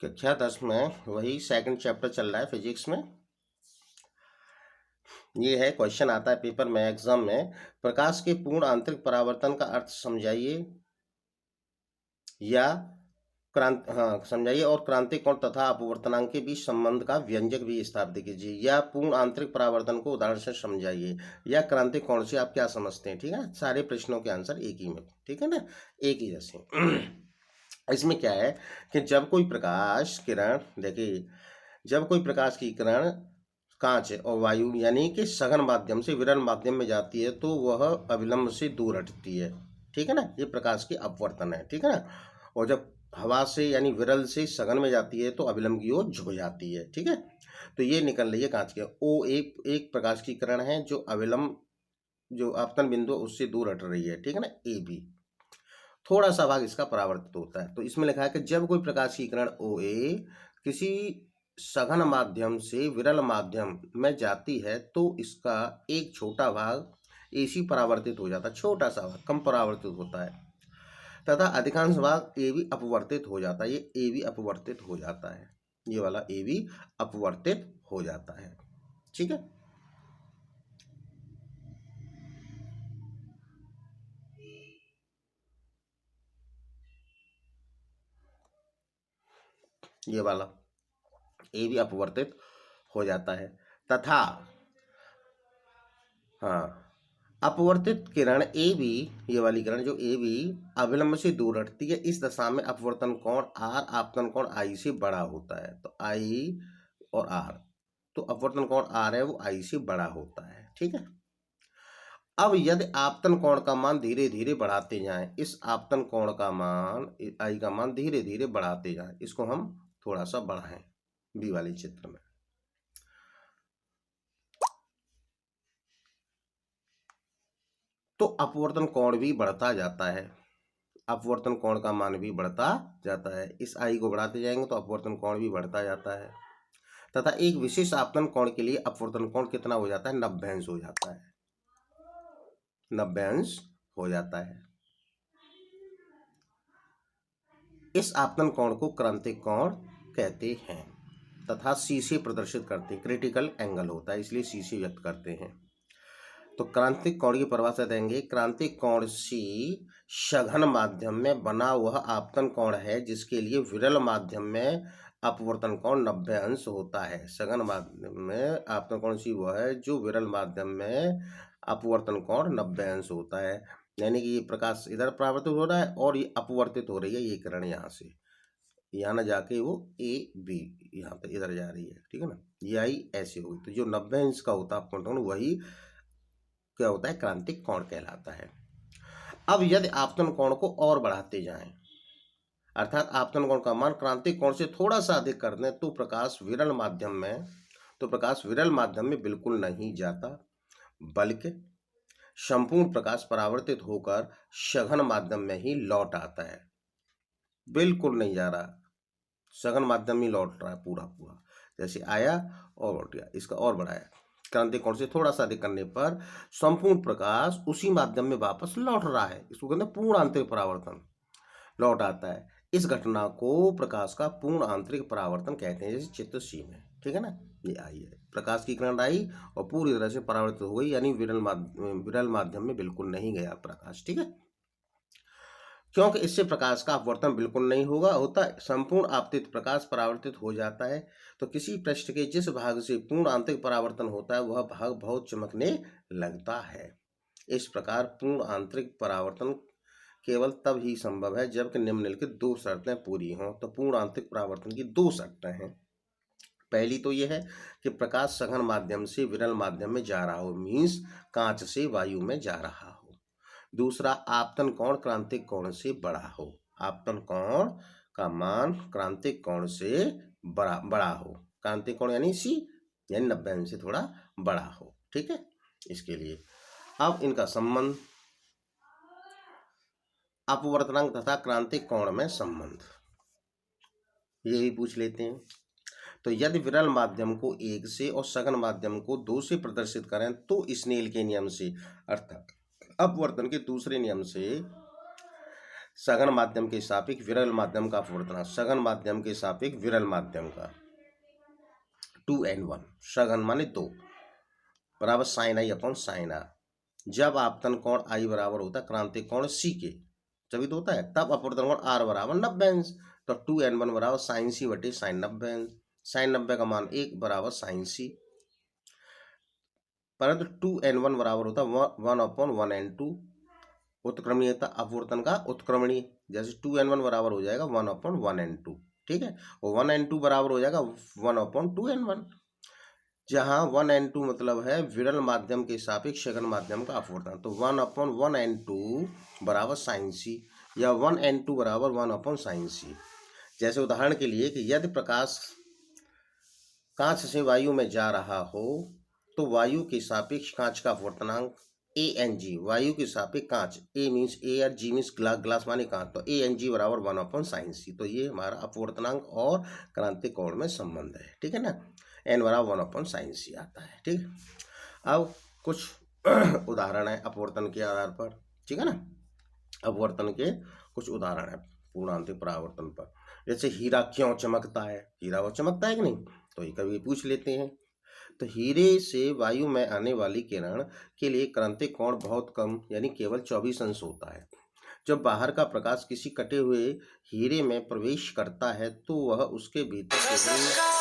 कक्षा 10 में वही सेकंड चैप्टर चल रहा है फिजिक्स में। ये है क्वेश्चन आता है पेपर में एग्जाम में, प्रकाश के पूर्ण आंतरिक परावर्तन का अर्थ समझाइए या समझाइए और क्रांतिक कोण तथा अपवर्तनांक के बीच संबंध का व्यंजक भी स्थापित कीजिए। या पूर्ण आंतरिक परावर्तन को उदाहरण से समझाइए, या क्रांतिक कोण से आप क्या समझते हैं। ठीक है, सारे प्रश्नों के आंसर एक ही में, ठीक है ना, एक ही जैसे। इसमें क्या है कि जब कोई प्रकाश किरण, देखिए, जब कोई प्रकाश की किरण कांच और वायु यानी कि सघन माध्यम से विरल माध्यम में जाती है तो वह अविलंब से दूर हटती है। ठीक है ना, ये प्रकाश की अपवर्तन है। ठीक है ना, और जब हवा से यानी विरल से सघन में जाती है तो अविलंब की ओर झुक जाती है। ठीक है, तो ये निकल रही है कांच के। ओ एक प्रकाश की किरण है जो अविलंब, जो आपतन बिंदु उससे दूर हट रही है। ठीक है ना, ए बी, थोड़ा सा भाग इसका परावर्तित होता है। तो इसमें लिखा है कि जब कोई प्रकाश की किरण ओ ए किसी सघन माध्यम से विरल माध्यम में जाती है तो इसका एक छोटा भाग एसी परावर्तित हो जाता है, छोटा सा भाग कम परावर्तित होता है, तथा अधिकांश भाग ए भी अपवर्तित हो जाता है। ये ए भी अपवर्तित हो जाता है, ये वाला ए भी अपवर्तित हो जाता है। ठीक है, ये वाला ए भी अपवर्तित हो जाता है। तथा हाँ, अपवर्तित किरण ए बी, ये वाली किरण जो ए बी अविलंब से दूर हटती है, इस दशा में अपवर्तन कोण आर आपतन कोण आई से बड़ा होता है। तो आई और आर, तो अपवर्तन कोण आर है वो आई से बड़ा होता है। ठीक है, अब यदि आपतन कोण का मान धीरे धीरे बढ़ाते जाएं, इस आपतन कोण का मान आई का मान धीरे धीरे बढ़ाते जाएं, इसको हम थोड़ा सा बढ़ाएं बी वाले चित्र में, तो अपवर्तन कोण भी बढ़ता जाता है। अपवर्तन कोण का मान भी बढ़ता जाता है। इस आई को बढ़ाते जाएंगे तो अपवर्तन कोण भी बढ़ता जाता है, तथा एक विशेष आपतन कोण के लिए अपवर्तन कोण कितना हो जाता है, 90 अंश हो जाता है, 90 अंश हो जाता है। इस आपतन कोण को क्रांतिक कोण कहते हैं तथा सी से प्रदर्शित करते हैं, क्रिटिकल एंगल होता है इसलिए सी से व्यक्त करते हैं। तो क्रांतिक कोण की परिभाषा देंगे, क्रांतिक कोण सी सघन माध्यम में बना वह आपतन कोण है जिसके लिए विरल माध्यम में अपवर्तन कोण 90 अंश होता है। सघन माध्यम में आपतन कोण सी वह है जो विरल माध्यम में अपवर्तन कोण 90 अंश होता है, यानी कि ये प्रकाश इधर परावर्तित हो रहा है और ये अपवर्तित हो रही है, ये किरण यहाँ से यहाँ ना जाके वो ए बी यहाँ पे इधर जा रही है। ठीक है ना, ये आई ऐसे होगी, तो जो 90 अंश का होता है अपवर्तन कोण वही क्या होता है, क्रांतिक कोण कहलाता है। अब यदि आपतन कोण को और बढ़ाते जाएं, अर्थात आपतन कोण का मान क्रांतिक कोण से थोड़ा सा अधिक कर दें तो प्रकाश विरल माध्यम में बिल्कुल नहीं जाता, बल्कि संपूर्ण प्रकाश परावर्तित होकर सघन माध्यम में ही लौट आता है। बिल्कुल नहीं जा रहा, सघन माध्यम में लौट रहा है पूरा पूरा, जैसे आया और लौट गया। इसका और बढ़ाया, क्रांतिक कोण से थोड़ा सा अधिक करने पर संपूर्ण प्रकाश उसी माध्यम में वापस लौट रहा है, इसको कहते हैं पूर्ण आंतरिक परावर्तन, लौट आता है। इस घटना को प्रकाश का पूर्ण आंतरिक परावर्तन कहते हैं, जैसे चित्र सी में। ठीक है ना, ये आई है, प्रकाश की किरण आई और पूरी तरह से परावर्तित हो गई, यानी विरल माध्यम में बिल्कुल नहीं गया प्रकाश। ठीक है, क्योंकि इससे प्रकाश का अपवर्तन बिल्कुल नहीं होता, संपूर्ण आपतित प्रकाश परावर्तित हो जाता है। तो किसी पृष्ठ के जिस भाग से पूर्ण आंतरिक परावर्तन होता है वह भाग बहुत चमकने लगता है। इस प्रकार पूर्ण आंतरिक परावर्तन केवल तब ही संभव है जबकि निम्नलिखित दो शर्तें पूरी हों। तो पूर्ण आंतरिक परावर्तन की दो शर्तें हैं। पहली तो यह है कि प्रकाश सघन माध्यम से विरल माध्यम में जा रहा हो, मीन्स कांच से वायु में जा रहा हो। दूसरा, आपतन कोण क्रांतिक कोण से बड़ा हो, आपतन कोण का मान क्रांतिक कोण से बड़ा हो, क्रांतिक कोण यानी सी, यानी 90 अंश से थोड़ा बड़ा हो। ठीक है, इसके लिए अब इनका संबंध, अपवर्तनांक तथा क्रांतिक कोण में संबंध, ये भी पूछ लेते हैं। तो यदि विरल माध्यम को 1 से और सघन माध्यम को 2 से प्रदर्शित करें तो स्नेल के नियम से, अर्थात अपवर्तन के दूसरे नियम से सघन माध्यम के सापेक्ष विरल माध्यम का अपवर्तनांक, सघन माध्यम के सापेक्ष विरल माध्यम का 2n1, सघन माने 2 बराबर sine i upon sine r. जब आपतन कोण आई बराबर होता है क्रांतिक कोण सी के, जब तो होता है, तब अपवर्तन कोण आर बराबर 90 अंश। तो 2n1 बराबर साइन सी बटे साइन 90 अंश। साइन 90 का मान 1 बराबर साइन सी, परंतु 2n1 बराबर होता 1/1n2 उत्क्रमणीयता अपवर्तन का उत्क्रमणीय, जैसे 2n1 बराबर हो जाएगा 1/1n2, ठीक है, और 1n2 बराबर हो जाएगा 1/2n1, जहां 1n2 मतलब है विरल माध्यम के सापेक्ष सघन माध्यम का अपवर्तन। तो 1/1n2 बराबर साइन सी, या 1n2 बराबर 1/sin सी। जैसे उदाहरण के लिए कि यदि प्रकाश कांच से वायु में जा रहा हो तो वायु के सापेक्ष कांच का अपवर्तनांक ANG, वायु के सापेक्ष कांच, A means air, G means glass, glass माने कांच, तो ANG बराबर 1/sin सी। तो ये हमारा अपवर्तनांक और क्रांतिक कोण में संबंध है, ठीक है ना। n बराबर 1/sin सी आता है, ठीक है। अब कुछ उदाहरण है अपवर्तन के आधार पर, ठीक है ना। अपवर्तन के कुछ उदाहरण है पूर्णांतिक परावर्तन पर। जैसे हीरा क्यों चमकता है, हीरा वो चमकता है कि नहीं, तो ये कभी पूछ लेते हैं। तो हीरे से वायु में आने वाली किरण के लिए क्रांतिक कोण बहुत कम यानी केवल 24 अंश होता है। जब बाहर का प्रकाश किसी कटे हुए हीरे में प्रवेश करता है तो वह उसके भीतर केवल